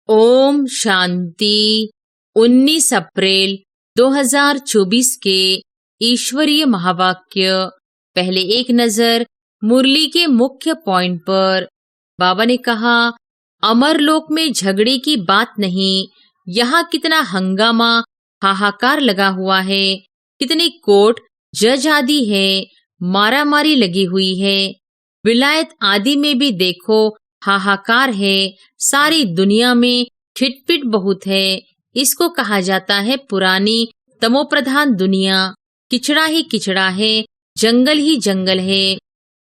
ओम शांति। 19 अप्रैल 2024 के ईश्वरीय महावाक्य। पहले एक नजर मुरली के मुख्य पॉइंट पर। बाबा ने कहा, अमरलोक में झगड़े की बात नहीं। यहाँ कितना हंगामा हाहाकार लगा हुआ है, कितनी कोर्ट जज आदि है, मारामारी लगी हुई है। विलायत आदि में भी देखो हाहाकार है। सारी दुनिया में खिटपिट बहुत है। इसको कहा जाता है पुरानी तमोप्रधान दुनिया। किचड़ा ही किचड़ा है, जंगल ही जंगल है।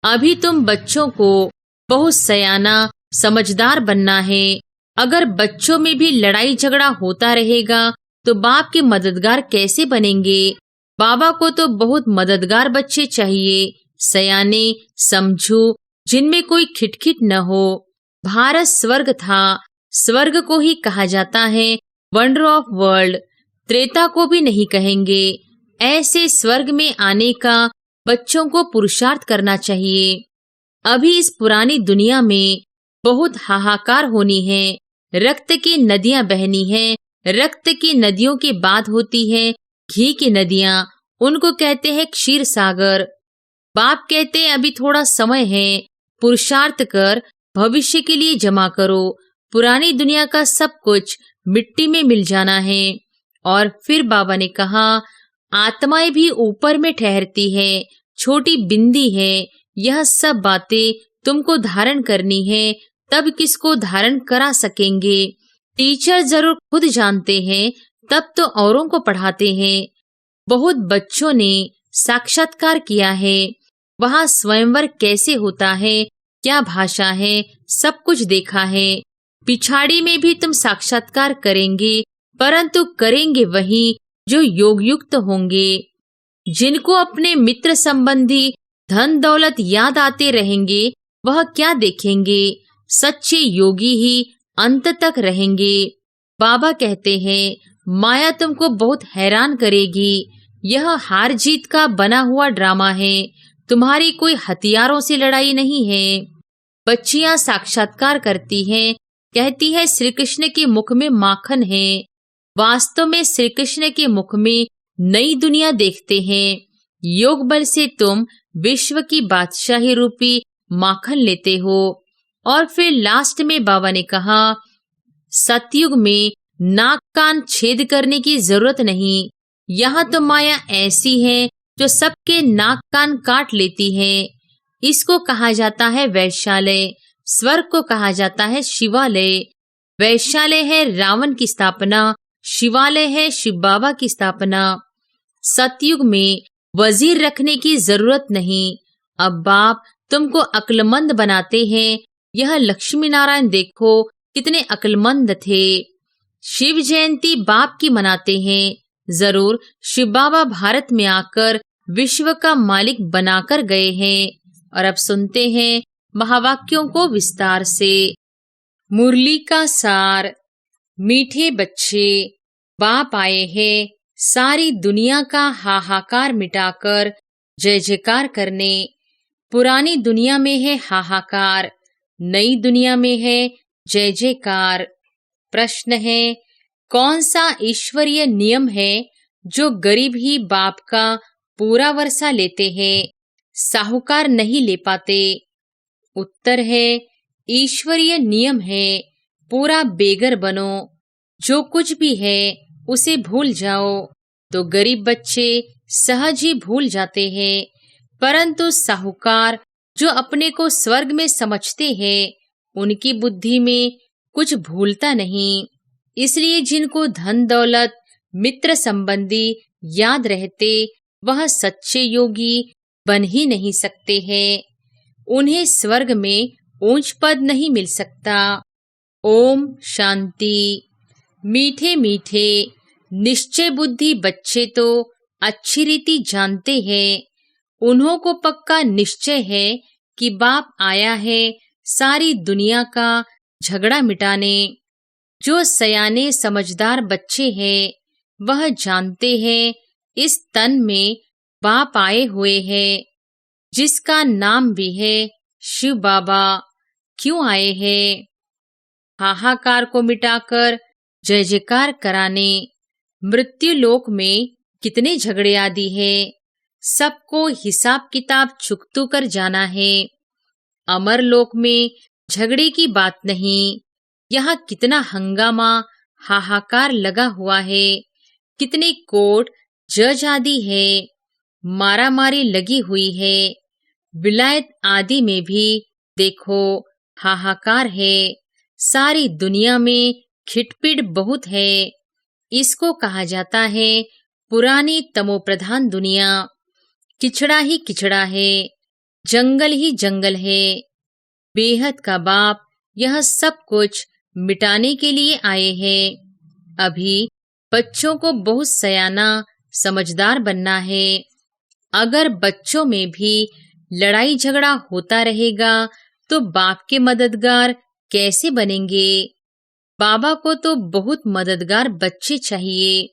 अभी तुम बच्चों को बहुत सयाना समझदार बनना है। अगर बच्चों में भी लड़ाई झगड़ा होता रहेगा तो बाप के मददगार कैसे बनेंगे? बाबा को तो बहुत मददगार बच्चे चाहिए, सयाने, समझू, जिनमें कोई खिटखिट न हो। भारत स्वर्ग था, स्वर्ग को ही कहा जाता है वंडर ऑफ वर्ल्ड। त्रेता को भी नहीं कहेंगे। ऐसे स्वर्ग में आने का बच्चों को पुरुषार्थ करना चाहिए। अभी इस पुरानी दुनिया में बहुत हाहाकार होनी है। रक्त की नदियां बहनी है। रक्त की नदियों की बात होती है घी की नदियां, उनको कहते हैं क्षीर सागर। बाप कहते हैं अभी थोड़ा समय है, पुरुषार्थ कर भविष्य के लिए जमा करो। पुरानी दुनिया का सब कुछ मिट्टी में मिल जाना है। और फिर बाबा ने कहा, आत्माएं भी ऊपर में ठहरती है, छोटी बिंदी है। यह सब बातें तुमको धारण करनी है, तब किसको धारण करा सकेंगे? टीचर जरूर खुद जानते हैं, तब तो औरों को पढ़ाते हैं। बहुत बच्चों ने साक्षात्कार किया है। वहाँ स्वयंवर कैसे होता है, क्या भाषा है, सब कुछ देखा है। पिछाड़ी में भी तुम साक्षात्कार करेंगे, परंतु करेंगे वही जो योग युक्त होंगे। जिनको अपने मित्र संबंधी धन दौलत याद आते रहेंगे, वह क्या देखेंगे? सच्चे योगी ही अंत तक रहेंगे। बाबा कहते हैं, माया तुमको बहुत हैरान करेगी। यह हार जीत का बना हुआ ड्रामा है। तुम्हारी कोई हथियारों से लड़ाई नहीं है। बच्चियां साक्षात्कार करती हैं, कहती है श्री कृष्ण के मुख में माखन है। वास्तव में श्री कृष्ण के मुख में नई दुनिया देखते हैं। योग बल से तुम विश्व की बादशाही रूपी माखन लेते हो। और फिर लास्ट में बाबा ने कहा, सतयुग में नाक कान छेद करने की जरूरत नहीं। यहाँ तो माया ऐसी है जो सबके नाक कान काट लेती है। इसको कहा जाता है वैश्यालय, स्वर्ग को कहा जाता है शिवालय। वैश्यालय है रावण की स्थापना, शिवालय है शिव बाबा की स्थापना। सतयुग में वजीर रखने की जरूरत नहीं। अब बाप तुमको अक्लमंद बनाते हैं। यह लक्ष्मी नारायण देखो कितने अक्लमंद थे। शिव जयंती बाप की मनाते हैं। जरूर शिव बाबा भारत में आकर विश्व का मालिक बनाकर गए हैं। और अब सुनते हैं महावाक्यों को विस्तार से। मुरली का सार। मीठे बच्चे, बाप आए हैं सारी दुनिया का हाहाकार मिटाकर जय जयकार करने। पुरानी दुनिया में है हाहाकार, नई दुनिया में है जय जयकार। प्रश्न है, कौन सा ईश्वरीय नियम है जो गरीब ही बाप का पूरा वर्षा लेते हैं, साहूकार नहीं ले पाते? उत्तर है, ईश्वरीय नियम है पूरा बेगर बनो। जो कुछ भी है उसे भूल जाओ। तो गरीब बच्चे सहज ही भूल जाते हैं, परंतु साहूकार जो अपने को स्वर्ग में समझते हैं, उनकी बुद्धि में कुछ भूलता नहीं। इसलिए जिनको धन दौलत मित्र संबंधी याद रहते, वह सच्चे योगी बन ही नहीं सकते हैं। उन्हें स्वर्ग में ऊंच पद नहीं मिल सकता। ओम शांति। मीठे मीठे निश्चय बुद्धि बच्चे तो अच्छी रीति जानते हैं। उन्हों को पक्का निश्चय है कि बाप आया है सारी दुनिया का झगड़ा मिटाने। जो सयाने समझदार बच्चे हैं, वह जानते हैं इस तन में बाप आए हुए हैं, जिसका नाम भी है शिव बाबा। क्यों आए हैं? हाहाकार को मिटाकर जय जयकार कराने। मृत्यु लोक में कितने झगड़े आदि है, सबको हिसाब किताब चुकतू कर जाना है। अमर लोक में झगड़े की बात नहीं, यहाँ कितना हंगामा हाहाकार लगा हुआ है, कितने कोर्ट जज आदि है, मारामारी लगी हुई है। विलायत आदि में भी देखो हाहाकार है, सारी दुनिया में खिटपिट बहुत है। इसको कहा जाता है पुरानी तमोप्रधान दुनिया। किचड़ा ही किचड़ा है, जंगल ही जंगल है। बेहद का बाप यह सब कुछ मिटाने के लिए आए हैं। अभी बच्चों को बहुत सयाना समझदार बनना है। अगर बच्चों में भी लड़ाई झगड़ा होता रहेगा तो बाप के मददगार कैसे बनेंगे? बाबा को तो बहुत मददगार बच्चे चाहिए,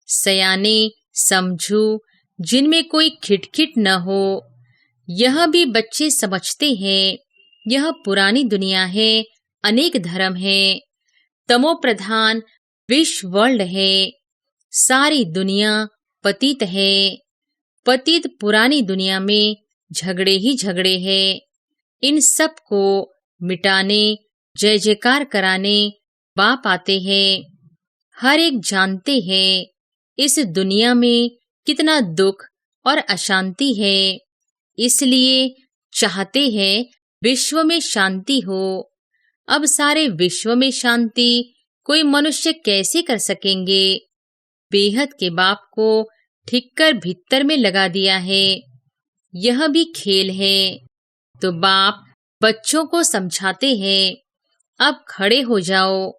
सयाने समझू, जिनमें कोई खिटखिट न हो। यह भी बच्चे समझते हैं, यह पुरानी दुनिया है, अनेक धर्म है, तमो प्रधान विश्व वर्ल्ड है, सारी दुनिया पतित है। पतित पुरानी दुनिया में झगड़े ही झगड़े हैं। इन सब को मिटाने, जय जयकार कराने बाप आते हैं। हर एक जानते हैं इस दुनिया में कितना दुख और अशांति है, इसलिए चाहते हैं विश्व में शांति हो। अब सारे विश्व में शांति कोई मनुष्य कैसे कर सकेंगे? बेहद के बाप को ठीक कर भीतर में लगा दिया है। यह भी खेल है। तो बाप बच्चों को समझाते हैं, अब खड़े हो जाओ,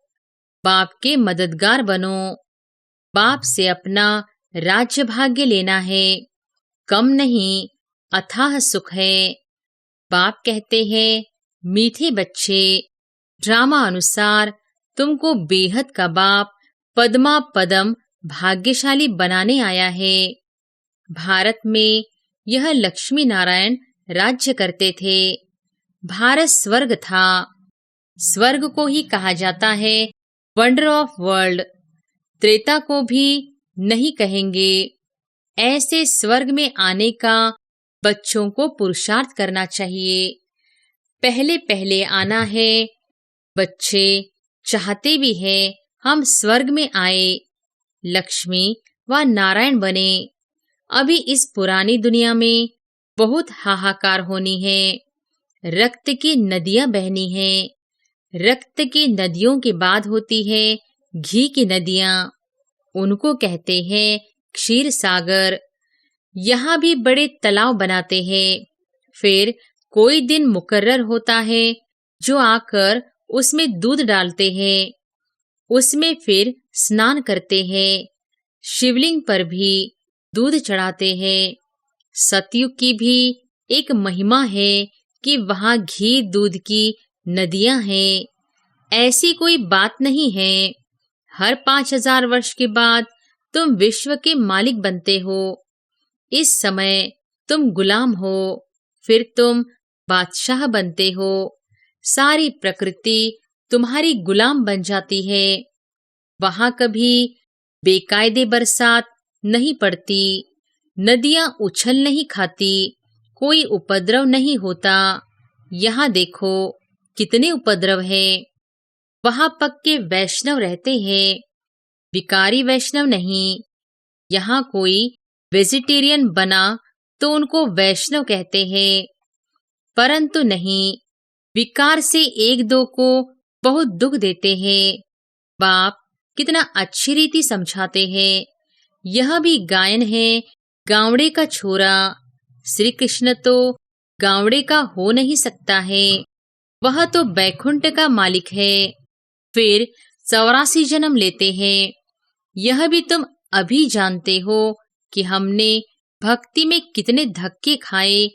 बाप के मददगार बनो। बाप से अपना राज्य भाग्य लेना है, कम नहीं, अथाह सुख है। बाप कहते हैं, मीठे बच्चे, ड्रामा अनुसार तुमको बेहद का बाप पद्मा पदम भाग्यशाली बनाने आया है। भारत में यह लक्ष्मी नारायण राज्य करते थे। भारत स्वर्ग था। स्वर्ग को ही कहा जाता है वंडर ऑफ वर्ल्ड। त्रेता को भी नहीं कहेंगे। ऐसे स्वर्ग में आने का बच्चों को पुरुषार्थ करना चाहिए। पहले पहले आना है। बच्चे चाहते भी हैं हम स्वर्ग में आए, लक्ष्मी व नारायण बने। अभी इस पुरानी दुनिया में बहुत हाहाकार होनी है, रक्त की नदियां बहनी है। रक्त की नदियों के बाद होती है घी की नदियां, उनको कहते हैं क्षीर सागर। यहाँ भी बड़े तालाब बनाते हैं। फिर कोई दिन मुकर्रर होता है जो आकर उसमें दूध डालते हैं, उसमें फिर स्नान करते हैं। शिवलिंग पर भी दूध चढ़ाते हैं। सतयुग की भी एक महिमा है कि वहाँ घी दूध की नदियां हैं। ऐसी कोई बात नहीं है। हर 5000 वर्ष के बाद तुम विश्व के मालिक बनते हो। इस समय तुम गुलाम हो, फिर तुम बादशाह बनते हो। सारी प्रकृति तुम्हारी गुलाम बन जाती है। वहां कभी बेकायदे बरसात नहीं पड़ती, नदियां उछल नहीं खाती, कोई उपद्रव नहीं होता। यहाँ देखो कितने उपद्रव है। वहां पक्के वैष्णव रहते हैं, विकारी वैष्णव नहीं। यहाँ कोई वेजिटेरियन बना तो उनको वैष्णव कहते हैं, परंतु नहीं, विकार से एक दो को बहुत दुख देते हैं। बाप कितना अच्छी रीति समझाते हैं। यह भी गायन है गावड़े का छोरा। श्री कृष्ण तो गावड़े का हो नहीं सकता है, वह तो बैकुंठ का मालिक है। फिर 84 जन्म लेते हैं। यह भी तुम अभी जानते हो कि हमने भक्ति में कितने धक्के खाए,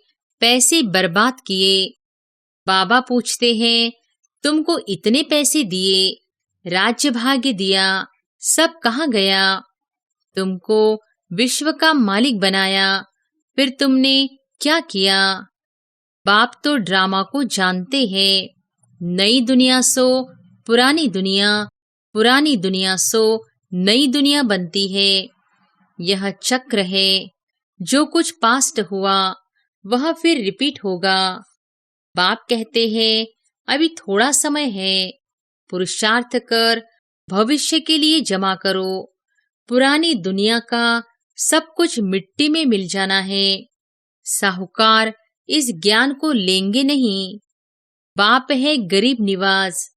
पैसे बर्बाद किए। बाबा पूछते हैं, तुमको इतने पैसे दिए, राज्य भाग्य दिया, सब कहाँ गया? तुमको विश्व का मालिक बनाया, फिर तुमने क्या किया? बाप तो ड्रामा को जानते हैं। नई दुनिया सो पुरानी दुनिया सो नई दुनिया बनती है। यह चक्र है। जो कुछ पास्ट हुआ वह फिर रिपीट होगा। बाप कहते हैं अभी थोड़ा समय है, पुरुषार्थ कर भविष्य के लिए जमा करो। पुरानी दुनिया का सब कुछ मिट्टी में मिल जाना है। साहूकार इस ज्ञान को लेंगे नहीं। बाप है गरीब निवाज।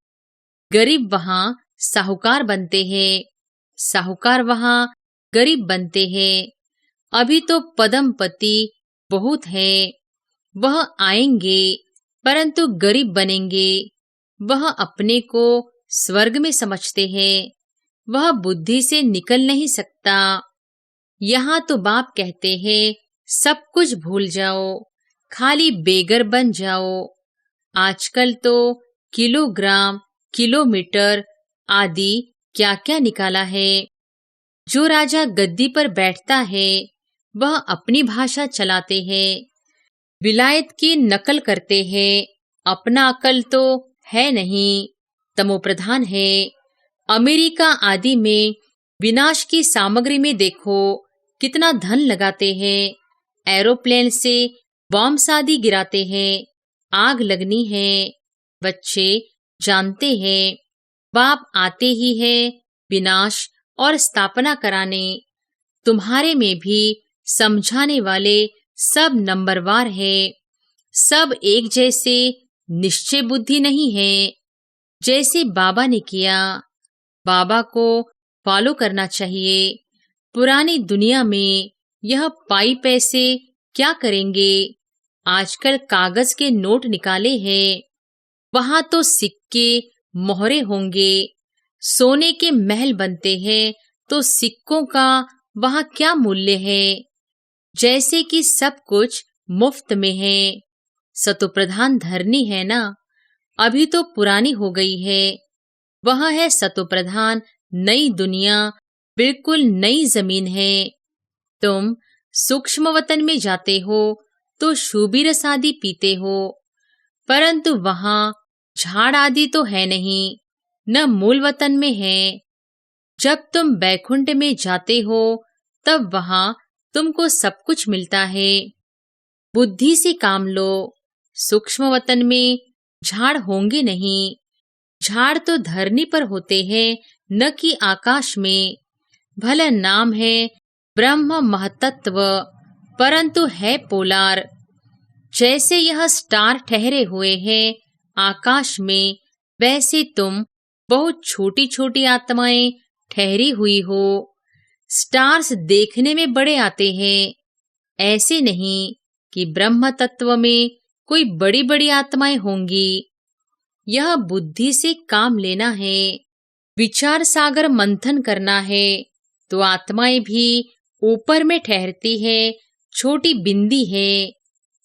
गरीब वहां साहूकार बनते हैं, साहूकार वहां गरीब बनते हैं। अभी तो पदमपति बहुत है, वह आएंगे परंतु गरीब बनेंगे। वह अपने को स्वर्ग में समझते हैं, वह बुद्धि से निकल नहीं सकता। यहाँ तो बाप कहते हैं सब कुछ भूल जाओ, खाली बेगर बन जाओ। आजकल तो किलोग्राम, किलोमीटर आदि क्या क्या निकाला है। जो राजा गद्दी पर बैठता है वह अपनी भाषा चलाते हैं, विलायत की नकल करते हैं। अपना अकल तो है नहीं, तमोप्रधान है। अमेरिका आदि में विनाश की सामग्री में देखो कितना धन लगाते हैं। एरोप्लेन से बॉम्ब आदि गिराते हैं, आग लगनी है। बच्चे जानते हैं बाप आते ही है विनाश और स्थापना कराने। तुम्हारे में भी समझाने वाले सब नंबरवार है। सब एक जैसे निश्चय बुद्धि नहीं है। जैसे बाबा ने किया, बाबा को फॉलो करना चाहिए। पुरानी दुनिया में यह पाई पैसे क्या करेंगे। आजकल कागज के नोट निकाले हैं, वहां तो सिक्के मोहरे होंगे। सोने के महल बनते हैं तो सिक्कों का वहां क्या मूल्य है। जैसे कि सब कुछ मुफ्त में है। सतोप्रधान धरनी है ना, अभी तो पुरानी हो गई है। वह है सतोप्रधान नई दुनिया, बिल्कुल नई जमीन है। तुम सूक्ष्म वतन में जाते हो तो शूबी रस आदि पीते हो, परंतु वहां झाड़ आदि तो है नहीं, न मूल वतन में है। जब तुम बैकुंठ में जाते हो तब वहां तुमको सब कुछ मिलता है। बुद्धि से काम लो। सूक्ष्म वतन में झाड़ होंगे नहीं। झाड़ तो धरनी पर होते हैं, न कि आकाश में। भला नाम है ब्रह्म महतत्व, परंतु है पोलार। जैसे यह स्टार ठहरे हुए हैं आकाश में, वैसे तुम बहुत छोटी छोटी आत्माएं ठहरी हुई हो। स्टार्स देखने में बड़े आते हैं, ऐसे नहीं कि ब्रह्म तत्व में कोई बड़ी बड़ी आत्माएं होंगी। यह बुद्धि से काम लेना है, विचार सागर मंथन करना है, तो आत्माएं भी ऊपर में ठहरती है, छोटी बिंदी है।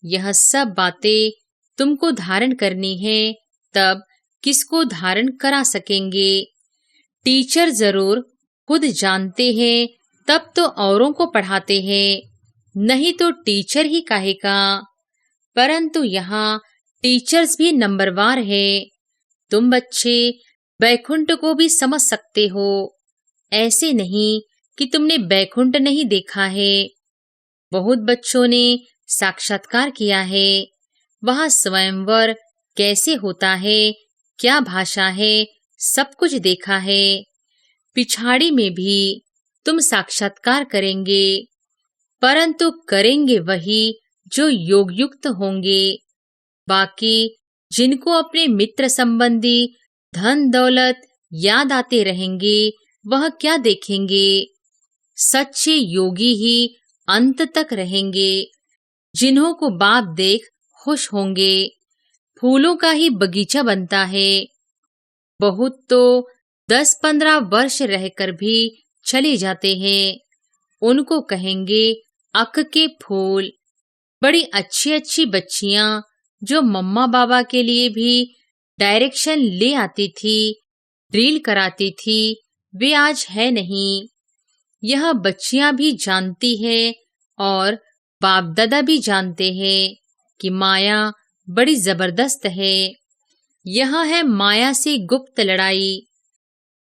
यह सब बातें तुमको धारण करनी है, तब किसको धारण करा सकेंगे। टीचर जरूर खुद जानते हैं, तब तो औरों को पढ़ाते हैं, नहीं तो टीचर ही काहे का। परंतु यहाँ टीचर्स भी नंबरवार है। तुम बच्चे बैकुंठ को भी समझ सकते हो, ऐसे नहीं कि तुमने बैकुंठ नहीं देखा है। बहुत बच्चों ने साक्षात्कार किया है, वहां स्वयंवर कैसे होता है, क्या भाषा है, सब कुछ देखा है। पिछाड़ी में भी तुम साक्षात्कार करेंगे, परंतु करेंगे वही जो योग युक्त होंगे। बाकी जिनको अपने मित्र संबंधी धन दौलत याद आते रहेंगे, वह क्या देखेंगे। सच्चे योगी ही अंत तक रहेंगे, जिन्हों को बाप देख खुश होंगे। फूलों का ही बगीचा बनता है। बहुत तो 10-15 वर्ष रहकर भी चले जाते हैं। उनको कहेंगे अक के फूल। बड़ी अच्छी अच्छी बच्चियां जो मम्मा बाबा के लिए भी डायरेक्शन ले आती थी, ड्रिल कराती थी, वे आज है नहीं। यह बच्चियां भी जानती है और बाप दादा भी जानते हैं कि माया बड़ी जबरदस्त है। यह है माया से गुप्त लड़ाई,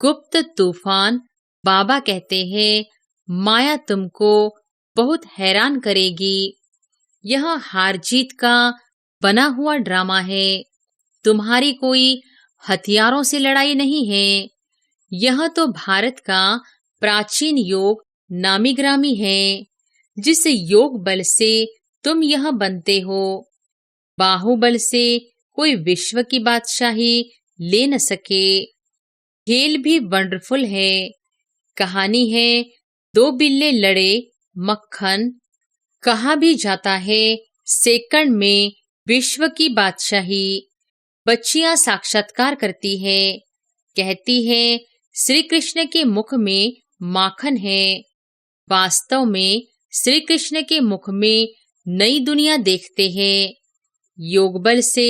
गुप्त तूफान। बाबा कहते हैं माया तुमको बहुत हैरान करेगी। यह हार जीत का बना हुआ ड्रामा है। तुम्हारी कोई हथियारों से लड़ाई नहीं है। यह तो भारत का प्राचीन योग नामी ग्रामी है, जिस योग बल से तुम यह बनते हो। बाहुबल से कोई विश्व की बादशाही ले न सके। खेल भी वंडरफुल है। कहानी है दो बिल्ले लड़े मक्खन। कहा भी जाता है सेकंड में विश्व की बादशाही। बच्चियां साक्षात्कार करती है, कहती है श्री कृष्ण के मुख में माखन है। वास्तव में श्री कृष्ण के मुख में नई दुनिया देखते हैं। योग बल से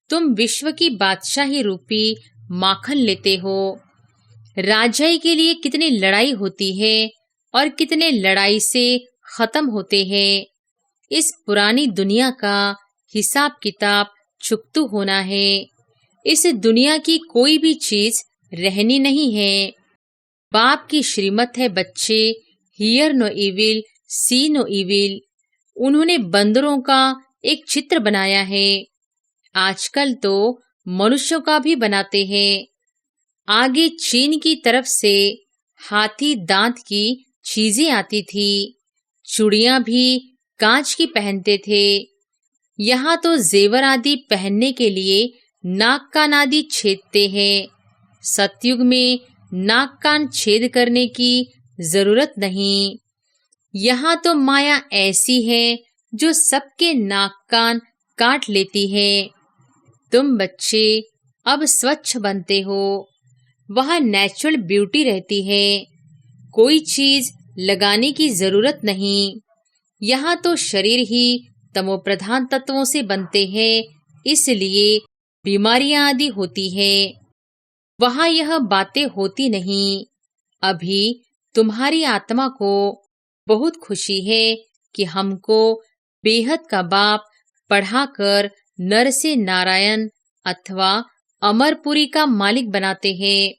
तुम विश्व की बादशाही रूपी माखन लेते हो। राजाई के लिए कितनी लड़ाई होती है और कितने लड़ाई से खत्म होते हैं। इस पुरानी दुनिया का हिसाब किताब चुकतू होना है। इस दुनिया की कोई भी चीज रहनी नहीं है। बाप की श्रीमत है बच्चे, hear no evil, see no evil. उन्होंने बंदरों का एक चित्र बनाया है। आजकल तो मनुष्यों का भी बनाते हैं। आगे चीन की तरफ से हाथी दांत की चीजें आती थी। चूड़ियां भी कांच की पहनते थे। यहाँ तो जेवर आदि पहनने के लिए नाक कान आदि छेदते हैं। सतयुग में नाक कान छेद करने की जरूरत नहीं। यहाँ तो माया ऐसी है जो सबके नाक कान काट लेती है। तुम बच्चे अब स्वच्छ बनते हो। वह नेचुरल ब्यूटी रहती है। कोई चीज लगाने की जरूरत नहीं। यहाँ तो शरीर ही तमोप्रधान तत्वों से बनते हैं, इसलिए बीमारियां आदि होती है। वहाँ यह बातें होती नहीं। अभी तुम्हारी आत्मा को बहुत खुशी है कि हमको बेहद का बाप पढ़ाकर नर से नारायण अथवा अमरपुरी का मालिक बनाते हैं।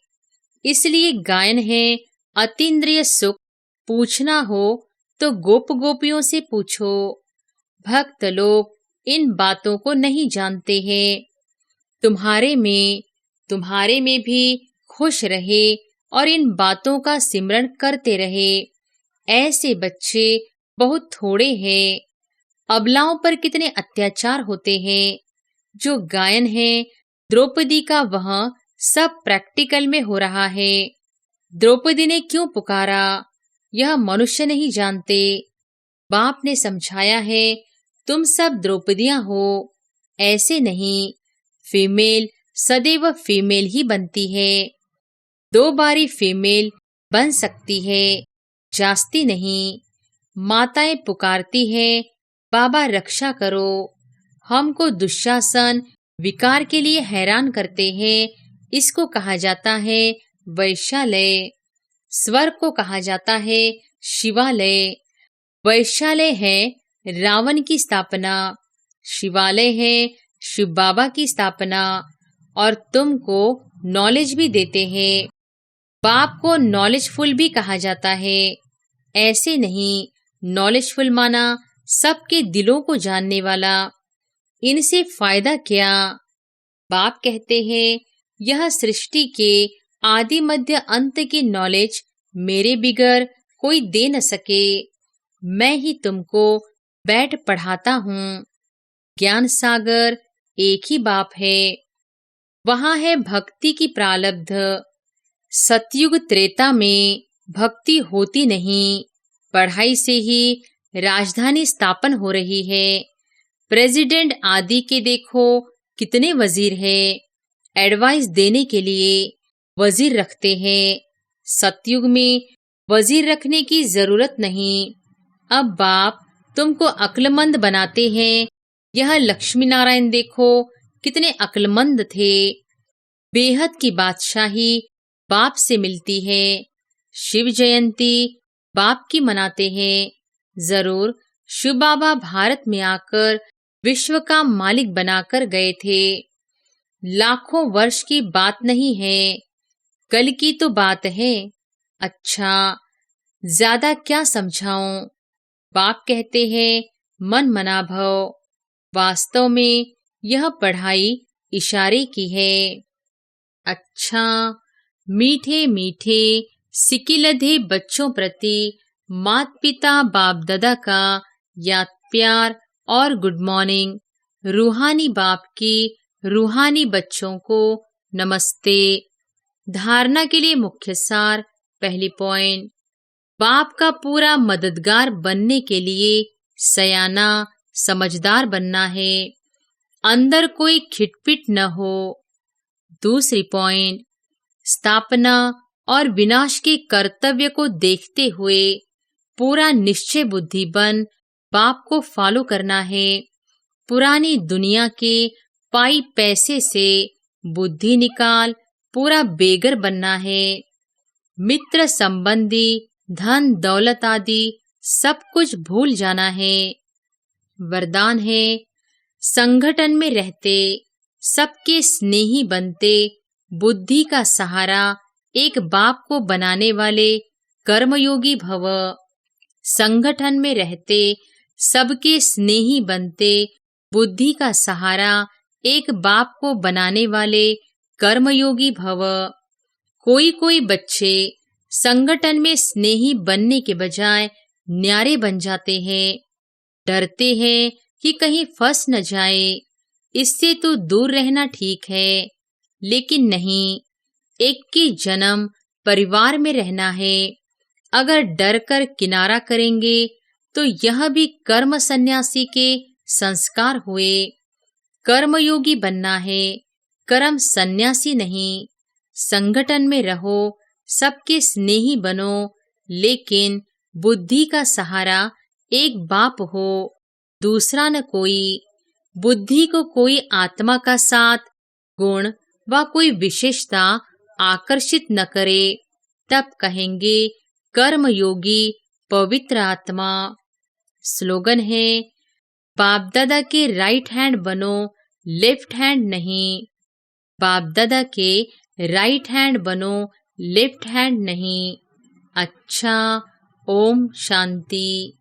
इसलिए गायन है अतीन्द्रिय सुख। पूछना हो तो गोप गोपियों से पूछो। भक्त लोग इन बातों को नहीं जानते हैं। तुम्हारे में भी खुश रहे और इन बातों का सिमरण करते रहे। ऐसे बच्चे बहुत थोड़े हैं। अबलाओं पर कितने अत्याचार होते हैं। जो गायन है द्रौपदी का, वह सब प्रैक्टिकल में हो रहा है। द्रौपदी ने क्यों पुकारा यह मनुष्य नहीं जानते। बाप ने समझाया है तुम सब द्रौपदियां हो, ऐसे नहीं। फीमेल सदैव फीमेल ही बनती है। 2 बारी फीमेल बन सकती है, जास्ती नहीं। माताएं पुकारती है बाबा रक्षा करो। हमको दुशासन विकार के लिए हैरान करते हैं। इसको कहा जाता है वैश्यालय। स्वर्ग को कहा जाता है शिवालय। वैश्यालय है रावण की स्थापना, शिवालय है शिव बाबा की स्थापना। और तुमको नॉलेज भी देते हैं। बाप को नॉलेजफुल भी कहा जाता है। ऐसे नहीं, नॉलेजफुल माना सबके दिलों को जानने वाला। इनसे फायदा क्या। बाप कहते हैं यह सृष्टि के आदि मध्य अंत की नॉलेज मेरे बिगर कोई दे न सके। मैं ही तुमको बैठ पढ़ाता हूँ। ज्ञान सागर एक ही बाप है। वहाँ है भक्ति की प्रालब्ध। सतयुग त्रेता में भक्ति होती नहीं। पढ़ाई से ही राजधानी स्थापन हो रही है। प्रेसिडेंट आदि के देखो कितने वजीर है। एडवाइस देने के लिए वजीर रखते हैं। सतयुग में वजीर रखने की जरूरत नहीं। अब बाप तुमको अक्लमंद बनाते हैं। यह लक्ष्मी नारायण देखो कितने अक्लमंद थे। बेहद की बादशाही बाप से मिलती है। शिव जयंती बाप की मनाते हैं। जरूर शिव बाबा भारत में आकर विश्व का मालिक बनाकर गए थे। लाखों वर्ष की बात नहीं है, कल की तो बात है। अच्छा, ज्यादा क्या समझाऊं? बाप कहते हैं मन मना भव। वास्तव में यह पढ़ाई इशारे की है। अच्छा, मीठे मीठे सिकिलधे बच्चों प्रति मात पिता बाप दादा का याद प्यार और गुड मॉर्निंग। रूहानी बाप की रूहानी बच्चों को नमस्ते। धारणा के लिए मुख्य सार। पहली पॉइंट, बाप का पूरा मददगार बनने के लिए सयाना समझदार बनना है, अंदर कोई खिटपिट न हो। दूसरी पॉइंट, स्थापना और विनाश के कर्तव्य को देखते हुए पूरा निश्चय बुद्धि बन बाप को फॉलो करना है। पुरानी दुनिया के पाई पैसे से बुद्धि निकाल पूरा बेगर बनना है। मित्र संबंधी धन दौलत आदि सब कुछ भूल जाना है। वरदान है, संगठन में रहते सबके स्नेही बनते बुद्धि का सहारा एक बाप को बनाने वाले कर्मयोगी भव। संगठन में रहते सबके स्नेही बनते बुद्धि का सहारा एक बाप को बनाने वाले कर्मयोगी भव। कोई कोई बच्चे संगठन में स्नेही बनने के बजाय न्यारे बन जाते हैं, डरते हैं कि कहीं फंस न जाए, इससे तो दूर रहना ठीक है। लेकिन नहीं, एक की जन्म परिवार में रहना है। अगर डर कर किनारा करेंगे तो यह भी कर्म सन्यासी के संस्कार हुए। कर्मयोगी बनना है, कर्म सन्यासी नहीं। संगठन में रहो, सबके स्नेही बनो, लेकिन बुद्धि का सहारा एक बाप हो, दूसरा न कोई। बुद्धि को कोई आत्मा का साथ, गुण व कोई विशेषता आकर्षित न करे, तब कहेंगे कर्मयोगी पवित्र आत्मा। स्लोगन है, बाप दादा के राइट हैंड बनो, लेफ्ट हैंड नहीं। बाप दादा के राइट हैंड बनो, लेफ्ट हैंड नहीं। अच्छा, ओम शांति।